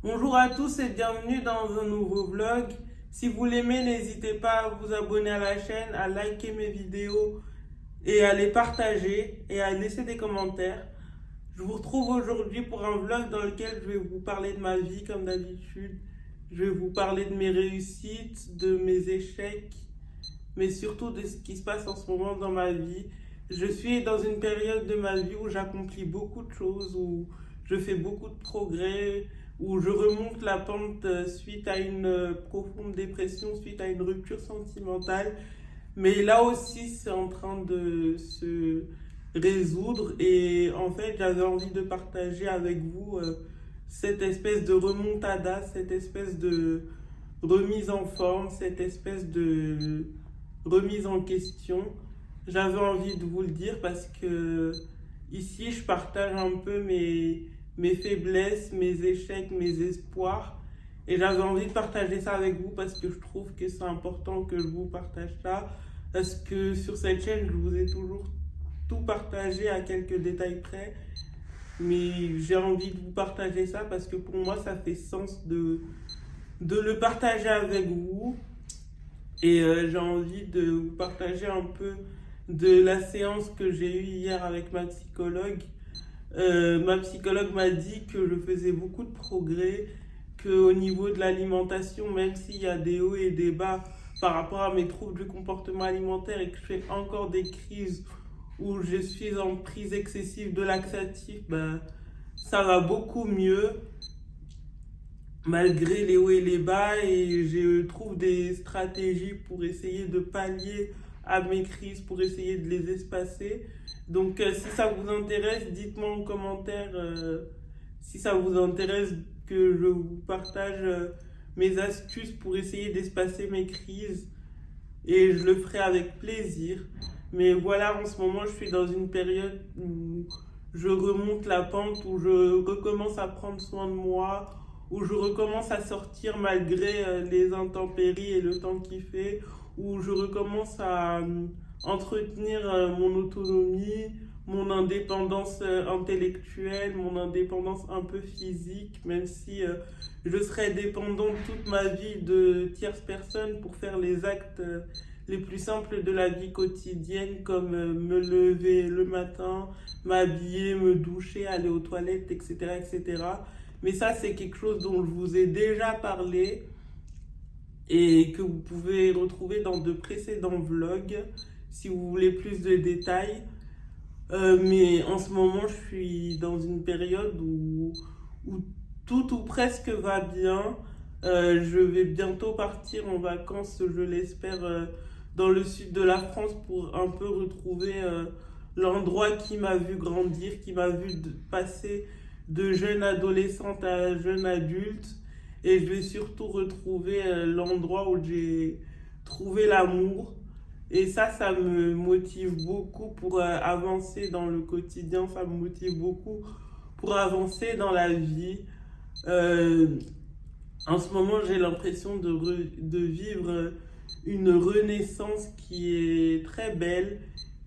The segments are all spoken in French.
Bonjour à tous et bienvenue dans un nouveau vlog. Si vous l'aimez, n'hésitez pas à vous abonner à la chaîne, à liker mes vidéos et à les partager et à laisser des commentaires. Je vous retrouve aujourd'hui pour un vlog dans lequel je vais vous parler de ma vie comme d'habitude. Je vais vous parler de mes réussites, de mes échecs, mais surtout de ce qui se passe en ce moment dans ma vie. Je suis dans une période de ma vie où j'accomplis beaucoup de choses, où je fais beaucoup de progrès, où je remonte la pente suite à une profonde dépression, suite à une rupture sentimentale. Mais là aussi, c'est en train de se résoudre et en fait, j'avais envie de partager avec vous cette espèce de remontada, cette espèce de remise en forme, cette espèce de remise en question. J'avais envie de vous le dire parce que ici, je partage un peu mes faiblesses, mes échecs, mes espoirs. Et j'avais envie de partager ça avec vous parce que je trouve que c'est important que je vous partage ça. Parce que sur cette chaîne, je vous ai toujours tout partagé à quelques détails près. Mais j'ai envie de vous partager ça parce que pour moi, ça fait sens de le partager avec vous. Et j'ai envie de vous partager un peu de la séance que j'ai eue hier avec ma psychologue. Ma psychologue m'a dit que je faisais beaucoup de progrès, qu'au niveau de l'alimentation, même s'il y a des hauts et des bas par rapport à mes troubles du comportement alimentaire et que je fais encore des crises où je suis en prise excessive de laxatifs, ben, ça va beaucoup mieux malgré les hauts et les bas et je trouve des stratégies pour essayer de pallier à mes crises, pour essayer de les espacer. Donc si ça vous intéresse, dites-moi en commentaire si ça vous intéresse que je vous partage mes astuces pour essayer d'espacer mes crises et je le ferai avec plaisir. Mais voilà, en ce moment, je suis dans une période où je remonte la pente, où je recommence à prendre soin de moi, où je recommence à sortir malgré les intempéries et le temps qu'il fait, où je recommence à entretenir mon autonomie, mon indépendance intellectuelle, mon indépendance un peu physique, même si je serai dépendante toute ma vie de tierces personnes pour faire les actes les plus simples de la vie quotidienne, comme me lever le matin, m'habiller, me doucher, aller aux toilettes, etc., etc. Mais ça, c'est quelque chose dont je vous ai déjà parlé et que vous pouvez retrouver dans de précédents vlogs si vous voulez plus de détails. Mais en ce moment, je suis dans une période où tout ou presque va bien. Je vais bientôt partir en vacances, je l'espère, dans le sud de la France pour un peu retrouver l'endroit qui m'a vu grandir, qui m'a vu passer de jeune adolescente à jeune adulte. Et je vais surtout retrouver l'endroit où j'ai trouvé l'amour. Et ça me motive beaucoup pour avancer dans le quotidien, ça me motive beaucoup pour avancer dans la vie. Euh, En ce moment, j'ai l'impression de vivre une renaissance qui est très belle,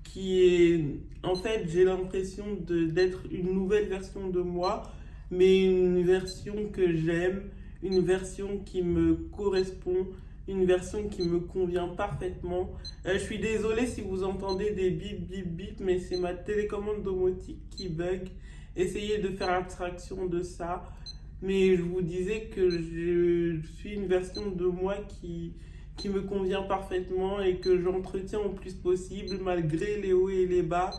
qui est... En fait, j'ai l'impression d'être une nouvelle version de moi, mais une version que j'aime, une version qui me correspond, une version qui me convient parfaitement. Je suis désolée si vous entendez des bip bip bip, mais c'est ma télécommande domotique qui bug. Essayez de faire abstraction de ça. Mais je vous disais que je suis une version de moi qui me convient parfaitement et que j'entretiens au plus possible malgré les hauts et les bas.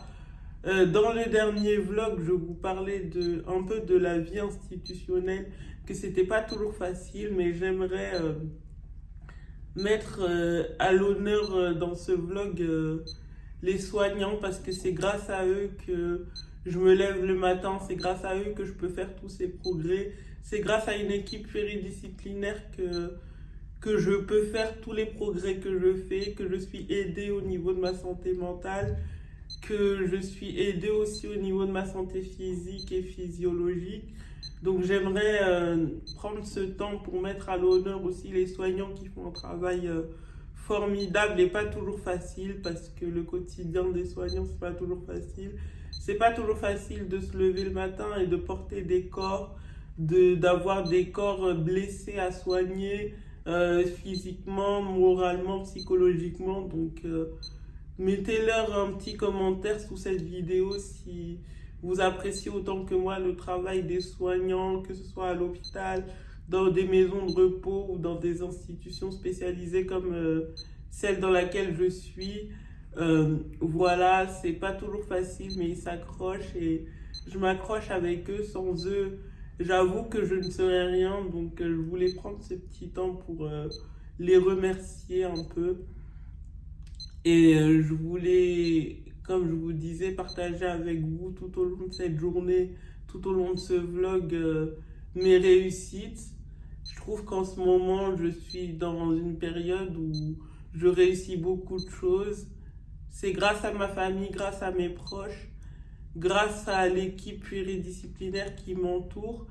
Dans le dernier vlog, je vous parlais un peu de la vie institutionnelle, que c'était pas toujours facile, mais j'aimerais mettre à l'honneur dans ce vlog les soignants parce que c'est grâce à eux que je me lève le matin, c'est grâce à eux que je peux faire tous ces progrès, c'est grâce à une équipe pluridisciplinaire que je peux faire tous les progrès que je fais, que je suis aidée au niveau de ma santé mentale, que je suis aidée aussi au niveau de ma santé physique et physiologique. Donc j'aimerais prendre ce temps pour mettre à l'honneur aussi les soignants qui font un travail formidable et pas toujours facile parce que le quotidien des soignants c'est pas toujours facile. C'est pas toujours facile de se lever le matin et de porter des corps, d'avoir des corps blessés à soigner physiquement, moralement, psychologiquement. Donc, mettez-leur un petit commentaire sous cette vidéo si vous appréciez autant que moi le travail des soignants, que ce soit à l'hôpital, dans des maisons de repos ou dans des institutions spécialisées comme celle dans laquelle je suis. Voilà, c'est pas toujours facile, mais ils s'accrochent et je m'accroche avec eux. Sans eux, j'avoue que je ne serais rien. Donc, je voulais prendre ce petit temps pour les remercier un peu. Et je voulais, comme je vous disais, partager avec vous tout au long de cette journée, tout au long de ce vlog, mes réussites. Je trouve qu'en ce moment, je suis dans une période où je réussis beaucoup de choses. C'est grâce à ma famille, grâce à mes proches, grâce à l'équipe pluridisciplinaire qui m'entoure.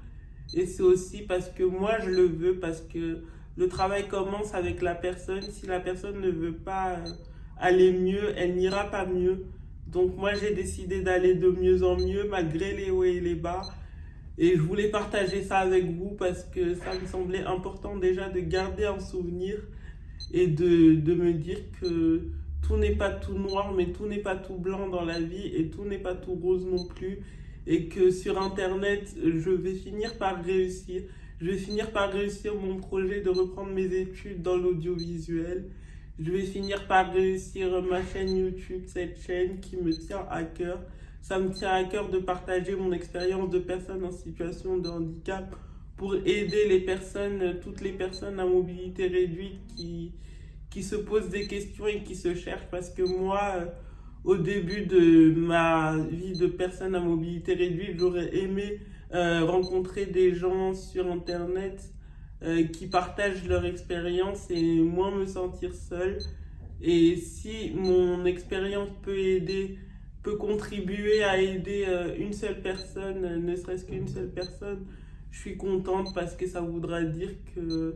Et c'est aussi parce que moi, je le veux, parce que le travail commence avec la personne. Si la personne ne veut pas aller mieux, elle n'ira pas mieux. Donc moi, j'ai décidé d'aller de mieux en mieux, malgré les hauts et les bas. Et je voulais partager ça avec vous parce que ça me semblait important déjà de garder un souvenir et de me dire que tout n'est pas tout noir, mais tout n'est pas tout blanc dans la vie et tout n'est pas tout rose non plus. Et que sur Internet, je vais finir par réussir. Je vais finir par réussir mon projet de reprendre mes études dans l'audiovisuel. Je vais finir par réussir ma chaîne YouTube, cette chaîne qui me tient à cœur. Ça me tient à cœur de partager mon expérience de personne en situation de handicap pour aider les personnes, toutes les personnes à mobilité réduite qui se posent des questions et qui se cherchent. Parce que moi, au début de ma vie de personne à mobilité réduite, j'aurais aimé rencontrer des gens sur Internet qui partagent leur expérience et moins me sentir seule. Et si mon expérience peut contribuer à aider une seule personne, ne serait-ce qu'une seule personne, je suis contente parce que ça voudra dire que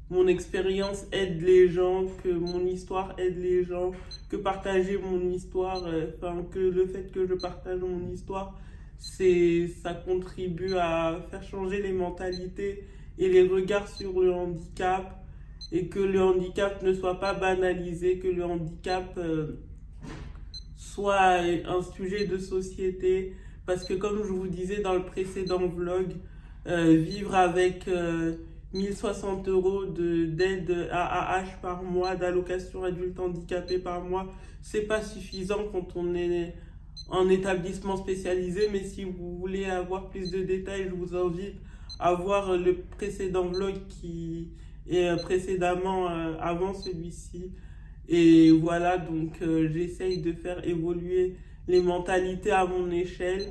mon expérience aide les gens, que mon histoire aide les gens, que partager mon histoire, que le fait que je partage mon histoire, ça contribue à faire changer les mentalités et les regards sur le handicap et que le handicap ne soit pas banalisé, que le handicap soit un sujet de société. Parce que comme je vous disais dans le précédent vlog, vivre avec 1060 euros d'aide AAH par mois, d'allocation adulte handicapé par mois, c'est pas suffisant quand on est en établissement spécialisé. Mais si vous voulez avoir plus de détails, je vous invite à voir le précédent vlog qui est précédemment avant celui-ci. Et voilà, donc j'essaye de faire évoluer les mentalités à mon échelle.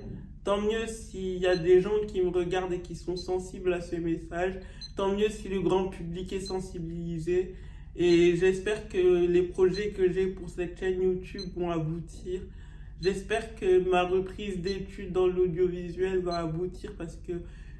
Tant mieux s'il y a des gens qui me regardent et qui sont sensibles à ce message. Tant mieux si le grand public est sensibilisé. Et j'espère que les projets que j'ai pour cette chaîne YouTube vont aboutir. J'espère que ma reprise d'études dans l'audiovisuel va aboutir parce que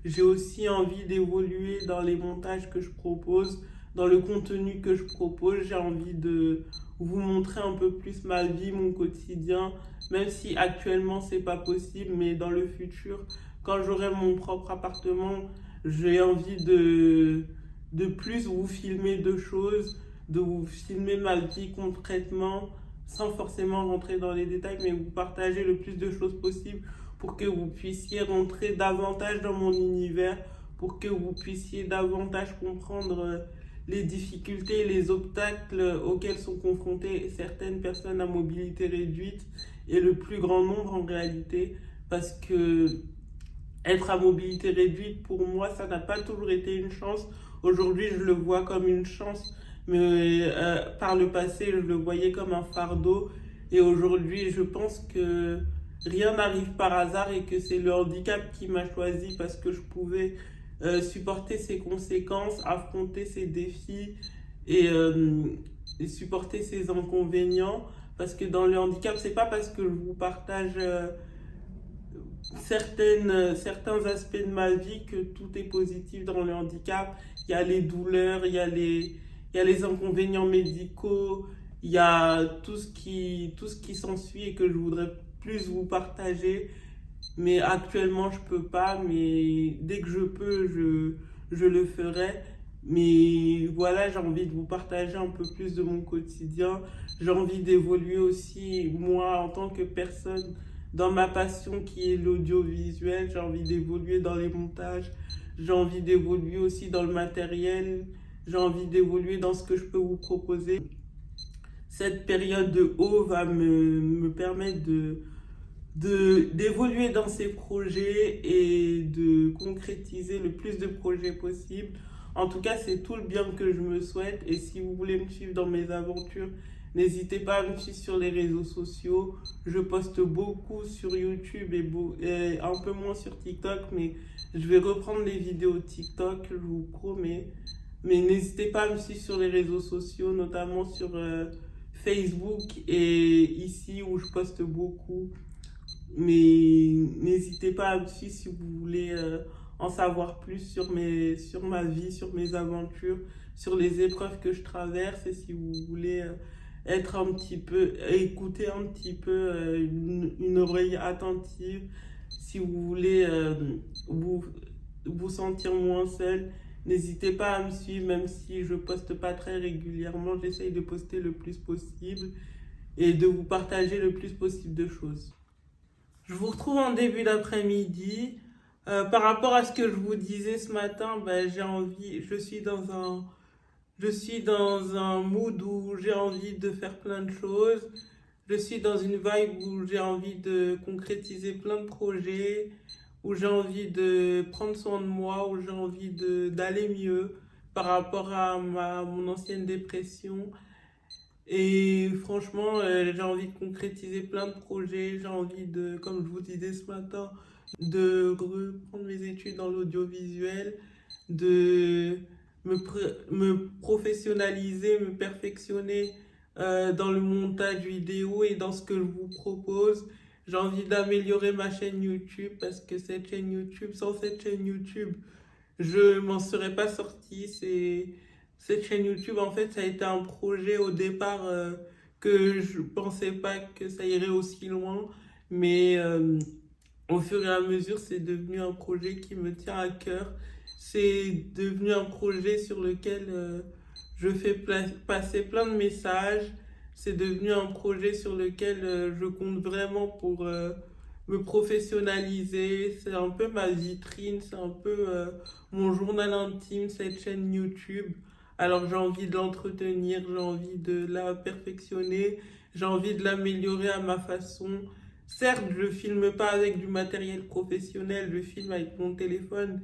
j'ai aussi envie d'évoluer dans les montages que je propose, dans le contenu que je propose. J'ai envie de vous montrer un peu plus ma vie, mon quotidien, même si actuellement c'est pas possible, mais dans le futur, quand j'aurai mon propre appartement, j'ai envie de plus vous filmer de choses, de vous filmer ma vie concrètement, sans forcément rentrer dans les détails, mais vous partager le plus de choses possible pour que vous puissiez rentrer davantage dans mon univers, pour que vous puissiez davantage comprendre les difficultés et les obstacles auxquels sont confrontées certaines personnes à mobilité réduite et le plus grand nombre en réalité, parce que être à mobilité réduite, pour moi, ça n'a pas toujours été une chance. Aujourd'hui, je le vois comme une chance, mais par le passé, je le voyais comme un fardeau. Et aujourd'hui, je pense que rien n'arrive par hasard et que c'est le handicap qui m'a choisi parce que je pouvais supporter ses conséquences, affronter ses défis et supporter ses inconvénients. Parce que dans le handicap, c'est pas parce que je vous partage certains aspects de ma vie que tout est positif dans le handicap. Il y a les douleurs, il y a les inconvénients médicaux, il y a tout ce qui s'ensuit et que je voudrais plus vous partager. Mais actuellement, je peux pas, mais dès que je peux, je le ferai. Mais voilà, j'ai envie de vous partager un peu plus de mon quotidien. J'ai envie d'évoluer aussi, moi, en tant que personne, dans ma passion qui est l'audiovisuel. J'ai envie d'évoluer dans les montages. J'ai envie d'évoluer aussi dans le matériel. J'ai envie d'évoluer dans ce que je peux vous proposer. Cette période de haut va me permettre d'évoluer dans ces projets et de concrétiser le plus de projets possible. En tout cas, c'est tout le bien que je me souhaite. Et si vous voulez me suivre dans mes aventures, n'hésitez pas à me suivre sur les réseaux sociaux. Je poste beaucoup sur YouTube et un peu moins sur TikTok, mais je vais reprendre les vidéos TikTok, je vous promets. Mais n'hésitez pas à me suivre sur les réseaux sociaux, notamment sur Facebook et ici où je poste beaucoup. Mais n'hésitez pas à me suivre si vous voulez en savoir plus sur ma vie, sur mes aventures, sur les épreuves que je traverse et si vous voulez être un petit peu, écouter un petit peu une oreille attentive, si vous voulez vous, vous sentir moins seul. N'hésitez pas à me suivre, même si je poste pas très régulièrement, j'essaye de poster le plus possible et de vous partager le plus possible de choses. Je vous retrouve en début d'après-midi. Par rapport à ce que je vous disais ce matin, ben, je suis dans un mood où j'ai envie de faire plein de choses. Je suis dans une vibe où j'ai envie de concrétiser plein de projets, où j'ai envie de prendre soin de moi, où j'ai envie d'aller mieux par rapport à mon ancienne dépression. Et franchement, j'ai envie de concrétiser plein de projets. J'ai envie de, comme je vous disais ce matin, de reprendre mes études dans l'audiovisuel, de me professionnaliser, me perfectionner dans le montage vidéo et dans ce que je vous propose. J'ai envie d'améliorer ma chaîne YouTube parce que sans cette chaîne YouTube, je m'en serais pas sorti. Cette chaîne YouTube, en fait, ça a été un projet au départ que je pensais pas que ça irait aussi loin. Mais au fur et à mesure, c'est devenu un projet qui me tient à cœur. C'est devenu un projet sur lequel je fais passer plein de messages. C'est devenu un projet sur lequel je compte vraiment pour me professionnaliser. C'est un peu ma vitrine, c'est un peu mon journal intime, cette chaîne YouTube. Alors j'ai envie de l'entretenir, j'ai envie de la perfectionner, j'ai envie de l'améliorer à ma façon. Certes, je filme pas avec du matériel professionnel, je filme avec mon téléphone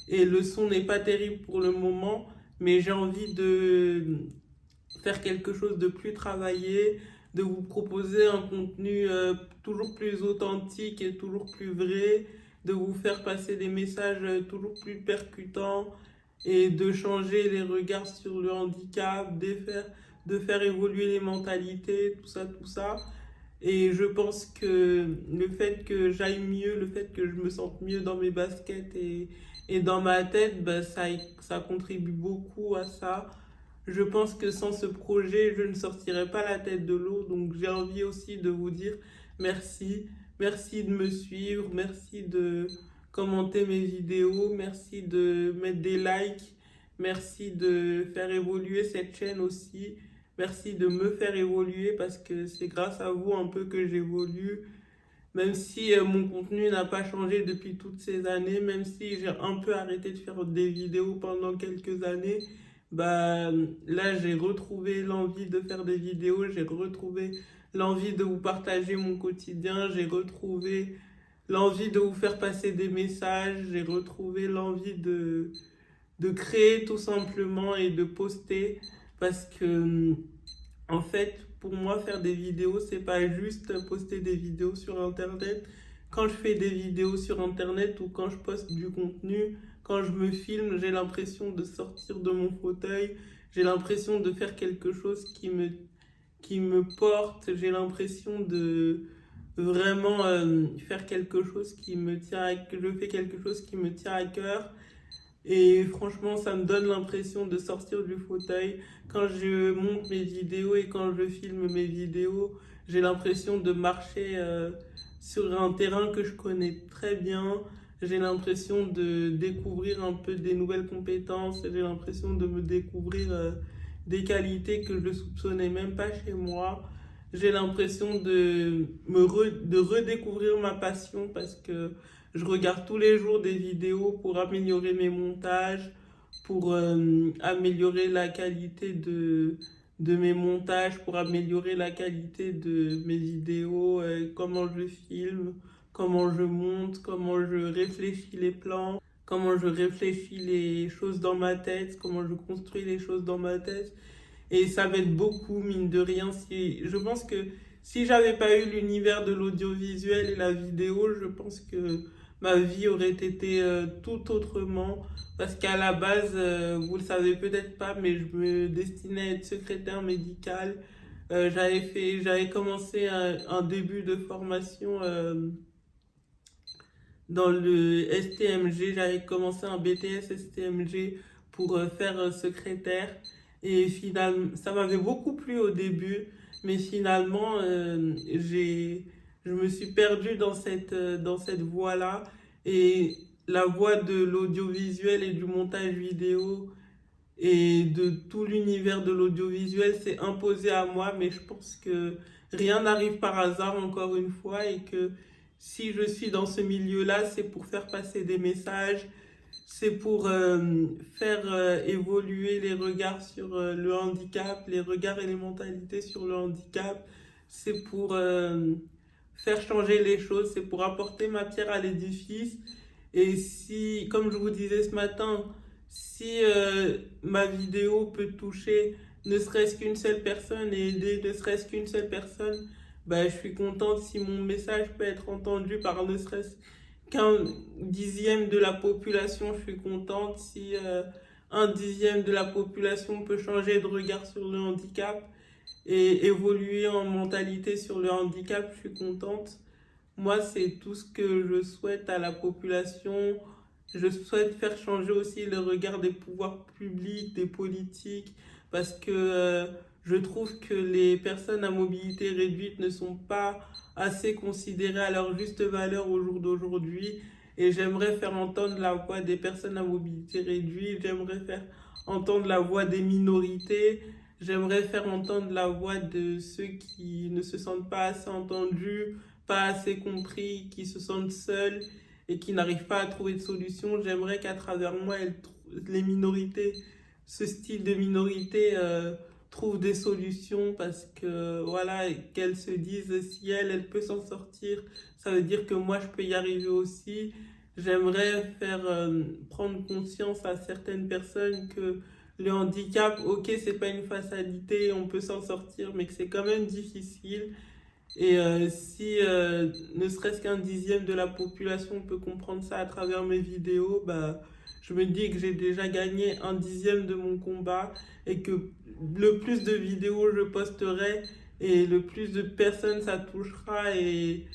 et le son n'est pas terrible pour le moment, mais j'ai envie de faire quelque chose de plus travaillé, de vous proposer un contenu toujours plus authentique et toujours plus vrai, de vous faire passer des messages toujours plus percutants et de changer les regards sur le handicap, de faire évoluer les mentalités, tout ça, tout ça. Et je pense que le fait que j'aille mieux, le fait que je me sente mieux dans mes baskets et dans ma tête, bah, ça contribue beaucoup à ça. Je pense que sans ce projet, je ne sortirais pas la tête de l'eau. Donc j'ai envie aussi de vous dire merci. Merci de me suivre. Merci de commenter mes vidéos. Merci de mettre des likes. Merci de faire évoluer cette chaîne aussi. Merci de me faire évoluer parce que c'est grâce à vous un peu que j'évolue. Même si mon contenu n'a pas changé depuis toutes ces années, même si j'ai un peu arrêté de faire des vidéos pendant quelques années, bah là j'ai retrouvé l'envie de faire des vidéos, j'ai retrouvé l'envie de vous partager mon quotidien, j'ai retrouvé l'envie de vous faire passer des messages, j'ai retrouvé l'envie de créer tout simplement et de poster parce que en fait, pour moi, faire des vidéos, c'est pas juste poster des vidéos sur Internet. Quand je fais des vidéos sur Internet ou quand je poste du contenu, quand je me filme, j'ai l'impression de sortir de mon fauteuil. J'ai l'impression de faire quelque chose qui me porte. J'ai l'impression de vraiment faire quelque chose que je fais quelque chose qui me tient à cœur. Et franchement, ça me donne l'impression de sortir du fauteuil. Quand je monte mes vidéos et quand je filme mes vidéos, j'ai l'impression de marcher sur un terrain que je connais très bien. J'ai l'impression de découvrir un peu des nouvelles compétences. J'ai l'impression de me découvrir des qualités que je ne soupçonnais même pas chez moi. J'ai l'impression de redécouvrir ma passion parce que je regarde tous les jours des vidéos pour améliorer mes montages, pour améliorer la qualité de mes montages, pour améliorer la qualité de mes vidéos, comment je filme, comment je monte, comment je réfléchis les plans, comment je réfléchis les choses dans ma tête, comment je construis les choses dans ma tête. Et ça m'aide beaucoup, mine de rien. Je pense que si j'avais pas eu l'univers de l'audiovisuel et la vidéo, je pense que ma vie aurait été tout autrement. Parce qu'à la base, vous le savez peut-être pas, mais je me destinais à être secrétaire médicale. J'avais commencé un début de formation dans le STMG. J'avais commencé un BTS STMG pour faire secrétaire. Et finalement, ça m'avait beaucoup plu au début, mais finalement, je me suis perdue dans cette voie-là. Et la voie de l'audiovisuel et du montage vidéo et de tout l'univers de l'audiovisuel s'est imposé à moi, mais je pense que rien n'arrive par hasard encore une fois et que si je suis dans ce milieu-là, c'est pour faire passer des messages, c'est pour faire évoluer les regards sur le handicap, les regards et les mentalités sur le handicap, c'est pour faire changer les choses, c'est pour apporter ma pierre à l'édifice. Et si, comme je vous disais ce matin, si ma vidéo peut toucher ne serait-ce qu'une seule personne et aider ne serait-ce qu'une seule personne, bah, je suis contente si mon message peut être entendu par ne serait-ce qu'un dixième de la population. Je suis contente si un dixième de la population peut changer de regard sur le handicap et évoluer en mentalité sur le handicap. Je suis contente. Moi, c'est tout ce que je souhaite à la population. Je souhaite faire changer aussi le regard des pouvoirs publics, des politiques, parce que je trouve que les personnes à mobilité réduite ne sont pas assez considérées à leur juste valeur au jour d'aujourd'hui. Et j'aimerais faire entendre la voix des personnes à mobilité réduite, j'aimerais faire entendre la voix des minorités, j'aimerais faire entendre la voix de ceux qui ne se sentent pas assez entendus, pas assez compris, qui se sentent seuls et qui n'arrivent pas à trouver de solution. J'aimerais qu'à travers moi, les minorités, ce style de minorité, trouvent des solutions parce que voilà, qu'elles se disent si elle peut s'en sortir, ça veut dire que moi je peux y arriver aussi. J'aimerais faire prendre conscience à certaines personnes que le handicap, ok, c'est pas une fatalité, on peut s'en sortir, mais que c'est quand même difficile. Et si ne serait-ce qu'un dixième de la population peut comprendre ça à travers mes vidéos, bah, je me dis que j'ai déjà gagné un dixième de mon combat et que le plus de vidéos je posterai et le plus de personnes ça touchera et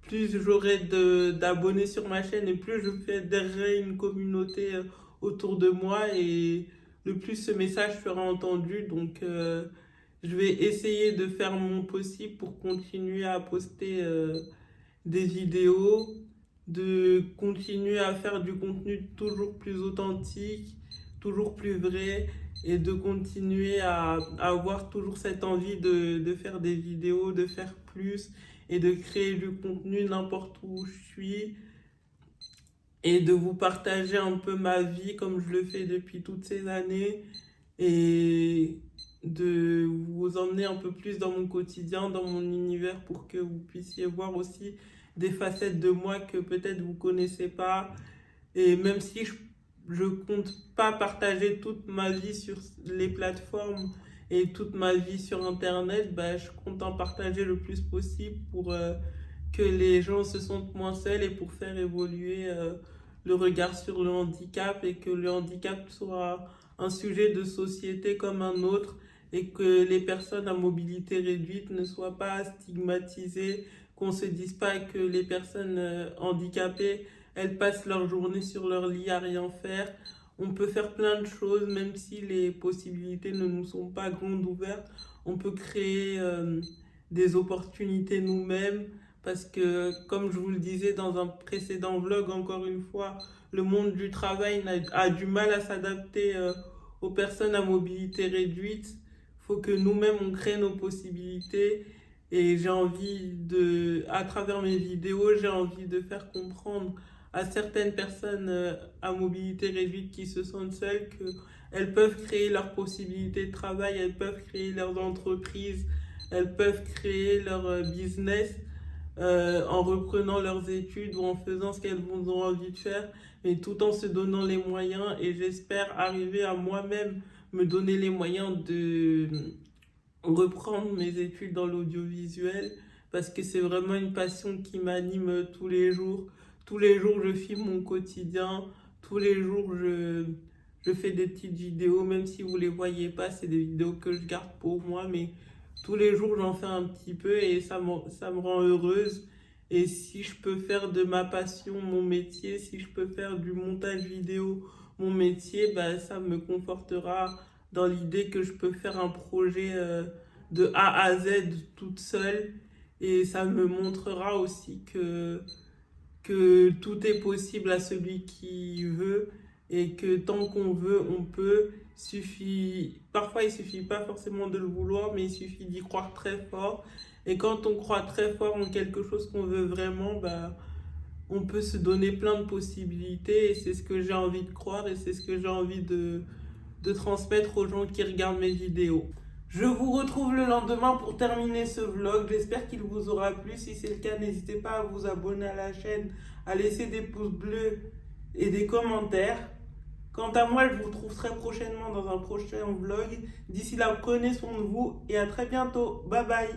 plus j'aurai d'abonnés sur ma chaîne et plus je fédérerai une communauté autour de moi et le plus ce message sera entendu. Donc je vais essayer de faire mon possible pour continuer à poster des vidéos, de continuer à faire du contenu toujours plus authentique, toujours plus vrai, et de continuer à avoir toujours cette envie de faire des vidéos, de faire plus, et de créer du contenu n'importe où je suis, et de vous partager un peu ma vie comme je le fais depuis toutes ces années, et de vous emmener un peu plus dans mon quotidien, dans mon univers pour que vous puissiez voir aussi des facettes de moi que peut-être vous connaissez pas. Et même si je compte pas partager toute ma vie sur les plateformes et toute ma vie sur Internet, bah, je compte en partager le plus possible pour que les gens se sentent moins seuls et pour faire évoluer le regard sur le handicap et que le handicap soit un sujet de société comme un autre et que les personnes à mobilité réduite ne soient pas stigmatisées, qu'on se dise pas que les personnes handicapées, elles passent leur journée sur leur lit à rien faire. On peut faire plein de choses, même si les possibilités ne nous sont pas grandes ouvertes. On peut créer des opportunités nous-mêmes. parce que, comme je vous le disais dans un précédent vlog, encore une fois, le monde du travail a du mal à s'adapter aux personnes à mobilité réduite. Il faut que nous-mêmes, on crée nos possibilités. Et j'ai envie à travers mes vidéos, j'ai envie de faire comprendre à certaines personnes à mobilité réduite qui se sentent seules qu'elles peuvent créer leurs possibilités de travail, elles peuvent créer leurs entreprises, elles peuvent créer leur business en reprenant leurs études ou en faisant ce qu'elles ont envie de faire, mais tout en se donnant les moyens. Et j'espère arriver à moi-même me donner les moyens de reprendre mes études dans l'audiovisuel, parce que c'est vraiment une passion qui m'anime tous les jours. Tous les jours, je filme mon quotidien. Tous les jours, je fais des petites vidéos, même si vous ne les voyez pas, c'est des vidéos que je garde pour moi, mais tous les jours, j'en fais un petit peu et ça me rend heureuse. Et si je peux faire de ma passion mon métier, si je peux faire du montage vidéo mon métier, bah, ça me confortera dans l'idée que je peux faire un projet de A à Z toute seule. Et ça me montrera aussi que tout est possible à celui qui veut et que tant qu'on veut, on peut. Parfois, il suffit pas forcément de le vouloir, mais il suffit d'y croire très fort. Et quand on croit très fort en quelque chose qu'on veut vraiment, bah, on peut se donner plein de possibilités. Et c'est ce que j'ai envie de croire et c'est ce que j'ai envie de transmettre aux gens qui regardent mes vidéos. Je vous retrouve le lendemain pour terminer ce vlog. J'espère qu'il vous aura plu. Si c'est le cas, n'hésitez pas à vous abonner à la chaîne, à laisser des pouces bleus et des commentaires. Quant à moi, je vous retrouve très prochainement dans un prochain vlog. D'ici là, prenez soin de vous et à très bientôt. Bye bye.